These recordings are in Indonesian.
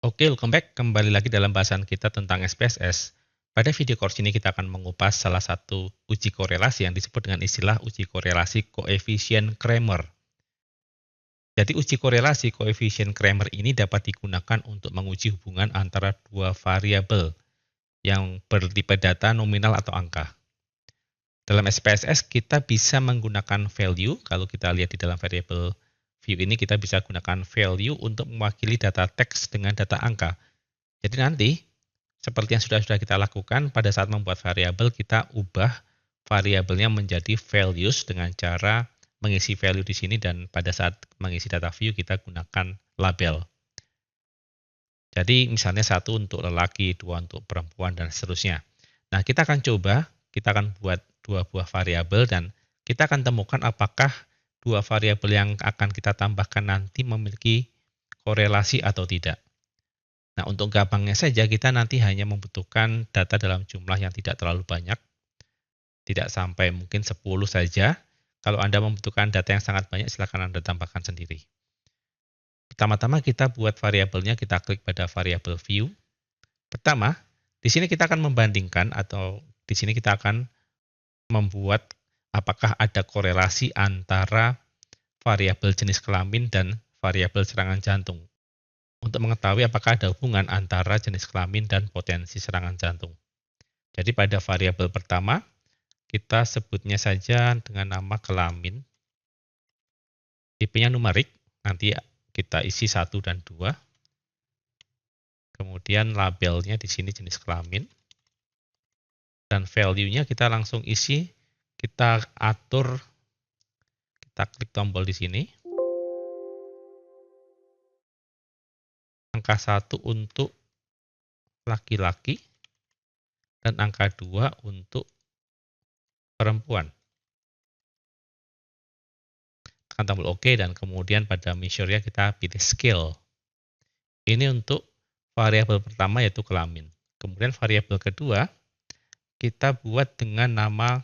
Oke, welcome back. Kembali lagi dalam bahasan kita tentang SPSS. Pada video course ini kita akan mengupas salah satu uji korelasi yang disebut dengan istilah uji korelasi koefisien Kramer. Jadi uji korelasi koefisien Kramer ini dapat digunakan untuk menguji hubungan antara dua variabel yang bertipe data nominal atau angka. Dalam SPSS kita bisa menggunakan value, kalau kita lihat di dalam variabel view ini kita bisa gunakan value untuk mewakili data teks dengan data angka. Jadi nanti, seperti yang sudah kita lakukan pada saat membuat variabel, kita ubah variabelnya menjadi values dengan cara mengisi value di sini dan pada saat mengisi data view kita gunakan label. Jadi misalnya 1 untuk lelaki, 2 untuk perempuan, dan seterusnya. Nah, kita akan buat dua buah variabel dan kita akan temukan apakah dua variabel yang akan kita tambahkan nanti memiliki korelasi atau tidak. Nah, untuk gampangnya saja kita nanti hanya membutuhkan data dalam jumlah yang tidak terlalu banyak, tidak sampai mungkin 10 saja. Kalau Anda membutuhkan data yang sangat banyak, silakan Anda tambahkan sendiri. Pertama-tama kita buat variabelnya, kita klik pada variabel view. Pertama, di sini kita akan membandingkan atau di sini kita akan membuat apakah ada korelasi antara variabel jenis kelamin dan variabel serangan jantung. Untuk mengetahui apakah ada hubungan antara jenis kelamin dan potensi serangan jantung. Jadi pada variabel pertama, kita sebutnya saja dengan nama kelamin. Tipenya numerik, nanti kita isi 1 dan 2. Kemudian labelnya di sini jenis kelamin. Dan value-nya kita langsung isi, kita atur, kita klik tombol di sini. Angka 1 untuk laki-laki dan angka 2 untuk perempuan. Tekan tombol OK dan kemudian pada measure-nya kita pilih scale. Ini untuk variabel pertama yaitu kelamin. Kemudian variabel kedua kita buat dengan nama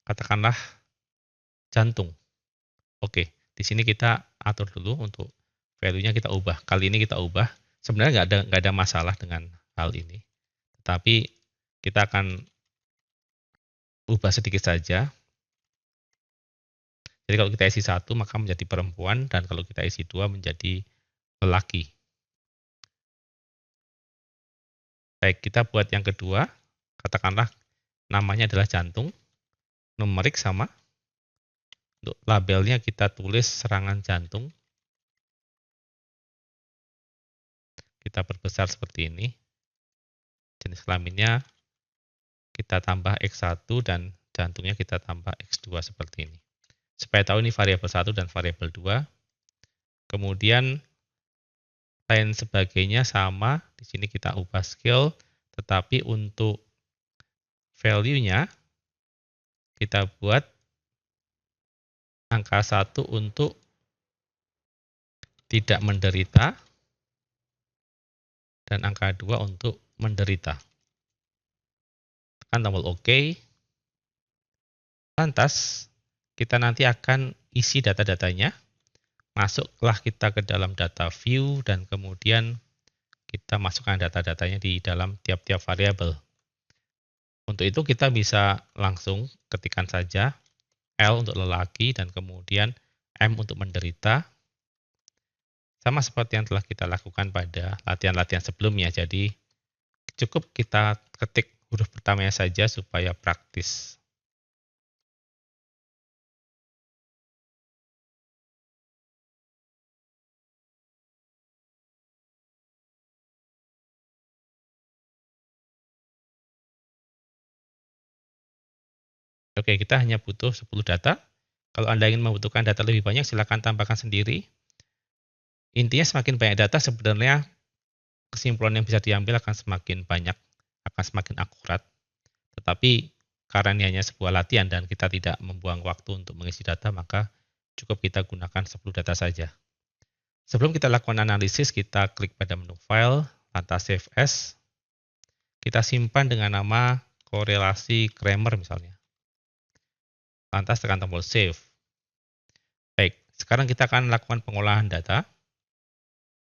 katakanlah jantung. Oke, di sini kita atur dulu untuk value-nya kita ubah. Kali ini kita ubah. Sebenarnya nggak ada masalah dengan hal ini. Tetapi kita akan ubah sedikit saja. Jadi kalau kita isi 1 maka menjadi perempuan dan kalau kita isi 2 menjadi lelaki. Baik, kita buat yang kedua. Katakanlah namanya adalah jantung. Numerik sama. Untuk labelnya kita tulis serangan jantung. Kita perbesar seperti ini. Jenis kelaminnya kita tambah X1 dan jantungnya kita tambah X2 seperti ini. Supaya tahu ini variabel 1 dan variabel 2. Kemudian lain sebagainya sama, di sini kita ubah scale, tetapi untuk value-nya kita buat angka 1 untuk tidak menderita dan angka 2 untuk menderita. Tekan tombol OK. Lantas, kita nanti akan isi data-datanya. Masuklah kita ke dalam data view dan kemudian kita masukkan data-datanya di dalam tiap-tiap variabel. Untuk itu kita bisa langsung ketikkan saja L untuk lelaki dan kemudian M untuk menderita. Sama seperti yang telah kita lakukan pada latihan-latihan sebelumnya. Jadi cukup kita ketik huruf pertamanya saja supaya praktis. Oke, kita hanya butuh 10 data. Kalau Anda ingin membutuhkan data lebih banyak, silakan tambahkan sendiri. Intinya semakin banyak data, sebenarnya kesimpulan yang bisa diambil akan semakin banyak, akan semakin akurat. Tetapi karena ini hanya sebuah latihan dan kita tidak membuang waktu untuk mengisi data, maka cukup kita gunakan 10 data saja. Sebelum kita lakukan analisis, kita klik pada menu File, lantas Save As. Kita simpan dengan nama korelasi Kramer misalnya. Lantas tekan tombol Save. Baik, sekarang kita akan lakukan pengolahan data.